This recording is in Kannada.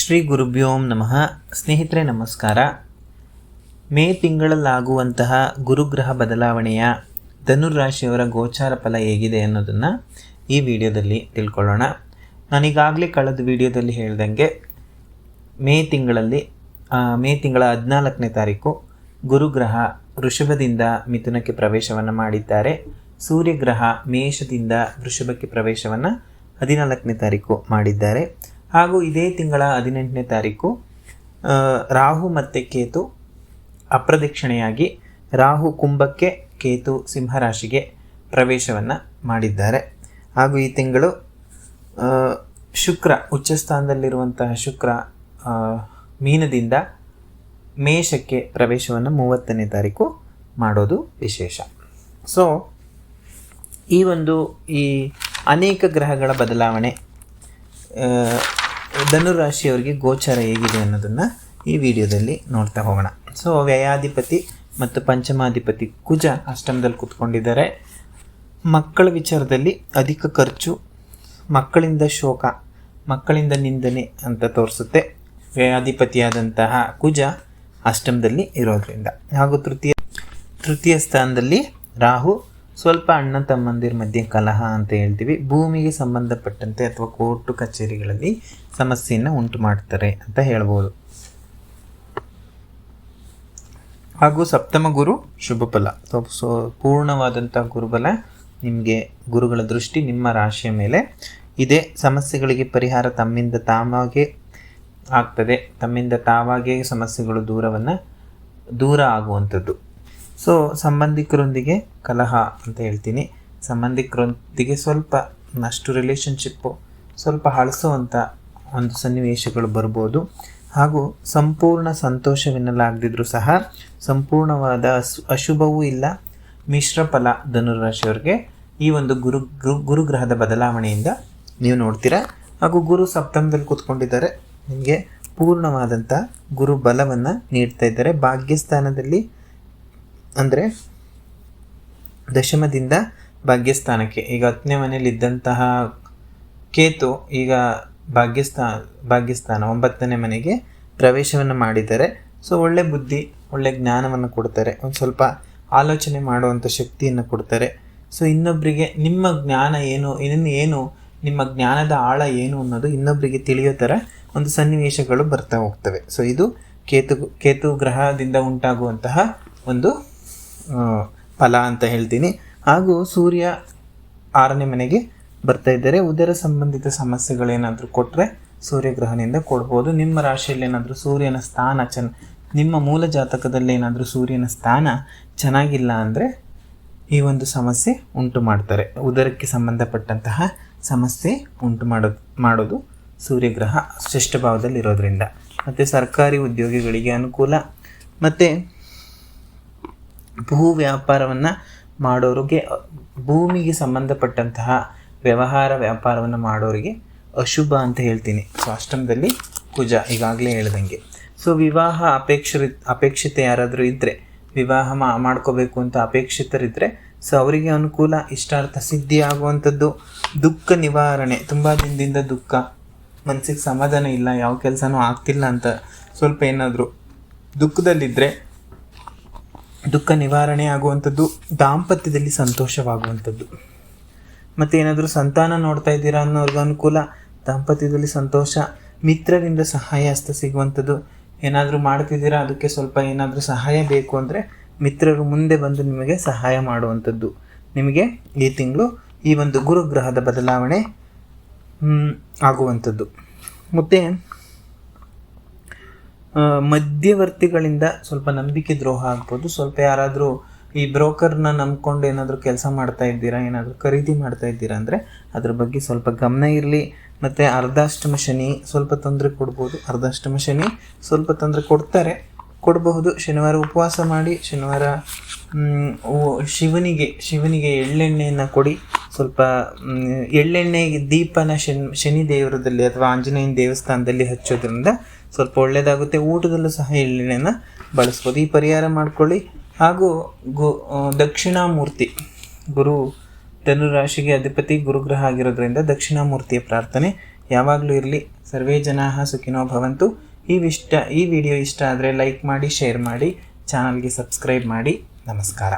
ಶ್ರೀ ಗುರುಭ್ಯೋ ನಮಃ. ಸ್ನೇಹಿತರೆ ನಮಸ್ಕಾರ. ಮೇ ತಿಂಗಳಲ್ಲಾಗುವಂತಹ ಗುರುಗ್ರಹ ಬದಲಾವಣೆಯ ಧನುರಾಶಿಯವರ ಗೋಚಾರ ಫಲ ಹೇಗಿದೆ ಅನ್ನೋದನ್ನು ಈ ವಿಡಿಯೋದಲ್ಲಿ ತಿಳ್ಕೊಳ್ಳೋಣ. ನಾನೀಗಾಗಲೇ ಕಳೆದ ವಿಡಿಯೋದಲ್ಲಿ ಹೇಳ್ದಂಗೆ ಮೇ ತಿಂಗಳ 14ನೇ ತಾರೀಕು ಗುರುಗ್ರಹ ವೃಷಭದಿಂದ ಮಿಥುನಕ್ಕೆ ಪ್ರವೇಶವನ್ನು ಮಾಡಿದ್ದಾರೆ. ಸೂರ್ಯಗ್ರಹ ಮೇಷದಿಂದ ವೃಷಭಕ್ಕೆ ಪ್ರವೇಶವನ್ನು 14ನೇ ತಾರೀಕು ಮಾಡಿದ್ದಾರೆ. ಹಾಗೂ ಇದೇ ತಿಂಗಳ 18ನೇ ತಾರೀಕು ರಾಹು ಮತ್ತು ಕೇತು ಅಪ್ರದಕ್ಷಿಣೆಯಾಗಿ ರಾಹು ಕುಂಭಕ್ಕೆ, ಕೇತು ಸಿಂಹರಾಶಿಗೆ ಪ್ರವೇಶವನ್ನು ಮಾಡಿದ್ದಾರೆ. ಹಾಗೂ ಈ ತಿಂಗಳು ಶುಕ್ರ ಉಚ್ಚಸ್ಥಾನದಲ್ಲಿರುವಂತಹ ಶುಕ್ರ ಮೀನದಿಂದ ಮೇಷಕ್ಕೆ ಪ್ರವೇಶವನ್ನು 30ನೇ ತಾರೀಕು ಮಾಡೋದು ವಿಶೇಷ. ಸೊ ಈ ಅನೇಕ ಗ್ರಹಗಳ ಬದಲಾವಣೆ ಧನುರಾಶಿಯವರಿಗೆ ಗೋಚಾರ ಹೇಗಿದೆ ಅನ್ನೋದನ್ನು ಈ ವಿಡಿಯೋದಲ್ಲಿ ನೋಡ್ತಾ ಹೋಗೋಣ. ಸೊ ವ್ಯಯಾಧಿಪತಿ ಮತ್ತು ಪಂಚಮಾಧಿಪತಿ ಕುಜ ಅಷ್ಟಮದಲ್ಲಿ ಕೂತ್ಕೊಂಡಿದ್ದಾರೆ. ಮಕ್ಕಳ ವಿಚಾರದಲ್ಲಿ ಅಧಿಕ ಖರ್ಚು, ಮಕ್ಕಳಿಂದ ಶೋಕ, ಮಕ್ಕಳಿಂದ ನಿಂದನೆ ಅಂತ ತೋರಿಸುತ್ತೆ ವ್ಯಯಾಧಿಪತಿಯಾದಂತಹ ಕುಜ ಅಷ್ಟಮದಲ್ಲಿ ಇರೋದ್ರಿಂದ. ಹಾಗೂ ತೃತೀಯ ಸ್ಥಾನದಲ್ಲಿ ರಾಹು, ಸ್ವಲ್ಪ ಅಣ್ಣ ತಮ್ಮಂದಿರ ಮಧ್ಯೆ ಕಲಹ ಅಂತ ಹೇಳ್ತೀವಿ. ಭೂಮಿಗೆ ಸಂಬಂಧಪಟ್ಟಂತೆ ಅಥವಾ ಕೋರ್ಟು ಕಚೇರಿಗಳಲ್ಲಿ ಸಮಸ್ಯೆಯನ್ನು ಉಂಟು ಮಾಡ್ತಾರೆ ಅಂತ ಹೇಳ್ಬೋದು. ಹಾಗೂ ಸಪ್ತಮ ಗುರು ಶುಭ ಫಲ. ಸೊ ಪೂರ್ಣವಾದಂಥ ಗುರುಬಲ, ನಿಮಗೆ ಗುರುಗಳ ದೃಷ್ಟಿ ನಿಮ್ಮ ರಾಶಿಯ ಮೇಲೆ ಇದೆ. ಸಮಸ್ಯೆಗಳಿಗೆ ಪರಿಹಾರ ತಮ್ಮಿಂದ ತಾವಾಗೇ ಆಗ್ತದೆ. ತಮ್ಮಿಂದ ತಾವಾಗೇ ಸಮಸ್ಯೆಗಳು ದೂರ ಆಗುವಂಥದ್ದು. ಸೊ ಸಂಬಂಧಿಕರೊಂದಿಗೆ ಕಲಹ ಅಂತ ಹೇಳ್ತೀನಿ. ಸಂಬಂಧಿಕರೊಂದಿಗೆ ಸ್ವಲ್ಪ ಅಷ್ಟು ರಿಲೇಷನ್ಶಿಪ್ಪು ಸ್ವಲ್ಪ ಹಳಸುವಂಥ ಒಂದು ಸನ್ನಿವೇಶಗಳು ಬರ್ಬೋದು. ಹಾಗೂ ಸಂಪೂರ್ಣ ಸಂತೋಷವೆನ್ನಲಾಗದಿದ್ರೂ ಸಹ ಸಂಪೂರ್ಣವಾದ ಅಶುಭವೂ ಇಲ್ಲ, ಮಿಶ್ರ ಫಲ ಧನುರಾಶಿಯವರಿಗೆ ಈ ಒಂದು ಗುರುಗ್ರಹದ ಬದಲಾವಣೆಯಿಂದ ನೀವು ನೋಡ್ತೀರಾ. ಹಾಗೂ ಗುರು ಸಪ್ತಮದಲ್ಲಿ ಕೂತ್ಕೊಂಡಿದ್ದಾರೆ, ನಿಮಗೆ ಪೂರ್ಣವಾದಂಥ ಗುರು ಬಲವನ್ನು ನೀಡ್ತಾ ಇದ್ದಾರೆ. ಭಾಗ್ಯಸ್ಥಾನದಲ್ಲಿ ಅಂದರೆ ದಶಮದಿಂದ ಭಾಗ್ಯಸ್ಥಾನಕ್ಕೆ, ಈಗ 10ನೇ ಮನೆಯಲ್ಲಿದ್ದಂತಹ ಕೇತು ಈಗ ಭಾಗ್ಯಸ್ಥಾನ 9ನೇ ಮನೆಗೆ ಪ್ರವೇಶವನ್ನು ಮಾಡಿದ್ದಾರೆ. ಸೊ ಒಳ್ಳೆ ಬುದ್ಧಿ, ಒಳ್ಳೆ ಜ್ಞಾನವನ್ನು ಕೊಡ್ತಾರೆ. ಒಂದು ಸ್ವಲ್ಪ ಆಲೋಚನೆ ಮಾಡುವಂಥ ಶಕ್ತಿಯನ್ನು ಕೊಡ್ತಾರೆ. ಸೊ ಇನ್ನೊಬ್ಬರಿಗೆ ನಿಮ್ಮ ಜ್ಞಾನ ಏನು ನಿಮ್ಮ ಜ್ಞಾನದ ಆಳ ಏನು ಅನ್ನೋದು ಇನ್ನೊಬ್ಬರಿಗೆ ತಿಳಿಯೋ ಥರ ಒಂದು ಸನ್ನಿವೇಶಗಳು ಬರ್ತಾ ಹೋಗ್ತವೆ. ಸೊ ಇದು ಕೇತು ಗ್ರಹದಿಂದ ಉಂಟಾಗುವಂತಹ ಒಂದು ಫಲ ಅಂತ ಹೇಳ್ತೀನಿ. ಹಾಗೂ ಸೂರ್ಯ 6ನೇ ಮನೆಗೆ ಬರ್ತಾ ಇದ್ದಾರೆ. ಉದರ ಸಂಬಂಧಿತ ಸಮಸ್ಯೆಗಳೇನಾದರೂ ಕೊಟ್ಟರೆ ಸೂರ್ಯಗ್ರಹದಿಂದ ಕೊಡ್ಬೋದು. ನಿಮ್ಮ ರಾಶಿಯಲ್ಲಿ ಏನಾದರೂ ಸೂರ್ಯನ ಸ್ಥಾನ ನಿಮ್ಮ ಮೂಲ ಜಾತಕದಲ್ಲಿ ಏನಾದರೂ ಸೂರ್ಯನ ಸ್ಥಾನ ಚೆನ್ನಾಗಿಲ್ಲ ಅಂದರೆ ಈ ಒಂದು ಸಮಸ್ಯೆ ಉಂಟು ಮಾಡ್ತಾರೆ. ಉದರಕ್ಕೆ ಸಂಬಂಧಪಟ್ಟಂತಹ ಸಮಸ್ಯೆ ಉಂಟು ಮಾಡೋದು ಸೂರ್ಯಗ್ರಹ ಷಷ್ಠಭಾವದಲ್ಲಿ ಇರೋದ್ರಿಂದ. ಮತ್ತು ಸರ್ಕಾರಿ ಉದ್ಯೋಗಿಗಳಿಗೆ ಅನುಕೂಲ, ಮತ್ತು ಭೂ ವ್ಯಾಪಾರವನ್ನು ಮಾಡೋರಿಗೆ, ಭೂಮಿಗೆ ಸಂಬಂಧಪಟ್ಟಂತಹ ವ್ಯಾಪಾರವನ್ನು ಮಾಡೋರಿಗೆ ಅಶುಭ ಅಂತ ಹೇಳ್ತೀನಿ. ಸೊ ಅಷ್ಟಮದಲ್ಲಿ ಕುಜ ಈಗಾಗಲೇ ಹೇಳ್ದಂಗೆ. ಸೊ ವಿವಾಹ ಅಪೇಕ್ಷಿತ ಯಾರಾದರೂ ಇದ್ದರೆ, ವಿವಾಹ ಮಾಡ್ಕೋಬೇಕು ಅಂತ ಅಪೇಕ್ಷಿತರಿದ್ದರೆ ಸೊ ಅವರಿಗೆ ಅನುಕೂಲ, ಇಷ್ಟಾರ್ಥ ಸಿದ್ಧಿ ಆಗುವಂಥದ್ದು. ದುಃಖ ನಿವಾರಣೆ, ತುಂಬ ದಿನದಿಂದ ದುಃಖ, ಮನಸ್ಸಿಗೆ ಸಮಾಧಾನ ಇಲ್ಲ, ಯಾವ ಕೆಲಸನೂ ಆಗ್ತಿಲ್ಲ ಅಂತ ಸ್ವಲ್ಪ ಏನಾದರೂ ದುಃಖದಲ್ಲಿದ್ದರೆ ದುಃಖ ನಿವಾರಣೆ ಆಗುವಂಥದ್ದು. ದಾಂಪತ್ಯದಲ್ಲಿ ಸಂತೋಷವಾಗುವಂಥದ್ದು. ಮತ್ತು ಏನಾದರೂ ಸಂತಾನ ನೋಡ್ತಾ ಇದ್ದೀರಾ ಅನ್ನೋರ್ಗೆ ಅನುಕೂಲ, ದಾಂಪತ್ಯದಲ್ಲಿ ಸಂತೋಷ. ಮಿತ್ರರಿಂದ ಸಹಾಯ ಹಸ್ತ ಸಿಗುವಂಥದ್ದು. ಏನಾದರೂ ಮಾಡ್ತಿದ್ದೀರಾ, ಅದಕ್ಕೆ ಸ್ವಲ್ಪ ಏನಾದರೂ ಸಹಾಯ ಬೇಕು ಅಂದರೆ ಮಿತ್ರರು ಮುಂದೆ ಬಂದು ನಿಮಗೆ ಸಹಾಯ ಮಾಡುವಂಥದ್ದು. ನಿಮಗೆ ಈ ತಿಂಗಳು ಈ ಒಂದು ಗುರುಗ್ರಹದ ಬದಲಾವಣೆ ಆಗುವಂಥದ್ದು. ಮತ್ತು ಮಧ್ಯವರ್ತಿಗಳಿಂದ ಸ್ವಲ್ಪ ನಂಬಿಕೆ ದ್ರೋಹ ಆಗ್ಬೋದು. ಸ್ವಲ್ಪ ಯಾರಾದರೂ ಈ ಬ್ರೋಕರ್ನ ನಂಬ್ಕೊಂಡು ಏನಾದರೂ ಕೆಲಸ ಮಾಡ್ತಾ ಇದ್ದೀರಾ, ಏನಾದರೂ ಖರೀದಿ ಮಾಡ್ತಾ ಇದ್ದೀರಾ ಅಂದರೆ ಅದ್ರ ಬಗ್ಗೆ ಸ್ವಲ್ಪ ಗಮನ ಇರಲಿ. ಮತ್ತು ಅರ್ಧಾಷ್ಟಮ ಶನಿ ಸ್ವಲ್ಪ ತೊಂದರೆ ಕೊಡ್ಬೋದು. ಅರ್ಧಾಷ್ಟಮ ಶನಿ ಸ್ವಲ್ಪ ತೊಂದರೆ ಕೊಡಬಹುದು. ಶನಿವಾರ ಉಪವಾಸ ಮಾಡಿ, ಶನಿವಾರ ಶಿವನಿಗೆ ಎಳ್ಳೆಣ್ಣೆಯನ್ನು ಕೊಡಿ. ಸ್ವಲ್ಪ ಎಳ್ಳೆಣ್ಣೆ ದೀಪನ ಶನಿ ದೇವರದಲ್ಲಿ ಅಥವಾ ಆಂಜನೇಯನ ದೇವಸ್ಥಾನದಲ್ಲಿ ಹಚ್ಚೋದ್ರಿಂದ ಸ್ವಲ್ಪ ಒಳ್ಳೆಯದಾಗುತ್ತೆ. ಊಟದಲ್ಲೂ ಸಹ ಎಳ್ಳೆಣ್ಣೆಯನ್ನು ಬಳಸ್ಬೋದು. ಈ ಪರಿಹಾರ ಮಾಡ್ಕೊಳ್ಳಿ. ಹಾಗೂ ದಕ್ಷಿಣಾಮೂರ್ತಿ ಧನುರಾಶಿಗೆ ಅಧಿಪತಿ ಗುರುಗ್ರಹ ಆಗಿರೋದ್ರಿಂದ ದಕ್ಷಿಣಾಮೂರ್ತಿಯ ಪ್ರಾರ್ಥನೆ ಯಾವಾಗಲೂ ಇರಲಿ. ಸರ್ವೇ ಜನಾಃ ಸುಖಿನೋ ಭವಂತು. ಈ ವಿಡಿಯೋ ಇಷ್ಟ ಆದರೆ ಲೈಕ್ ಮಾಡಿ, ಶೇರ್ ಮಾಡಿ, ಚಾನಲ್ಗೆ ಸಬ್ಸ್ಕ್ರೈಬ್ ಮಾಡಿ. ನಮಸ್ಕಾರ.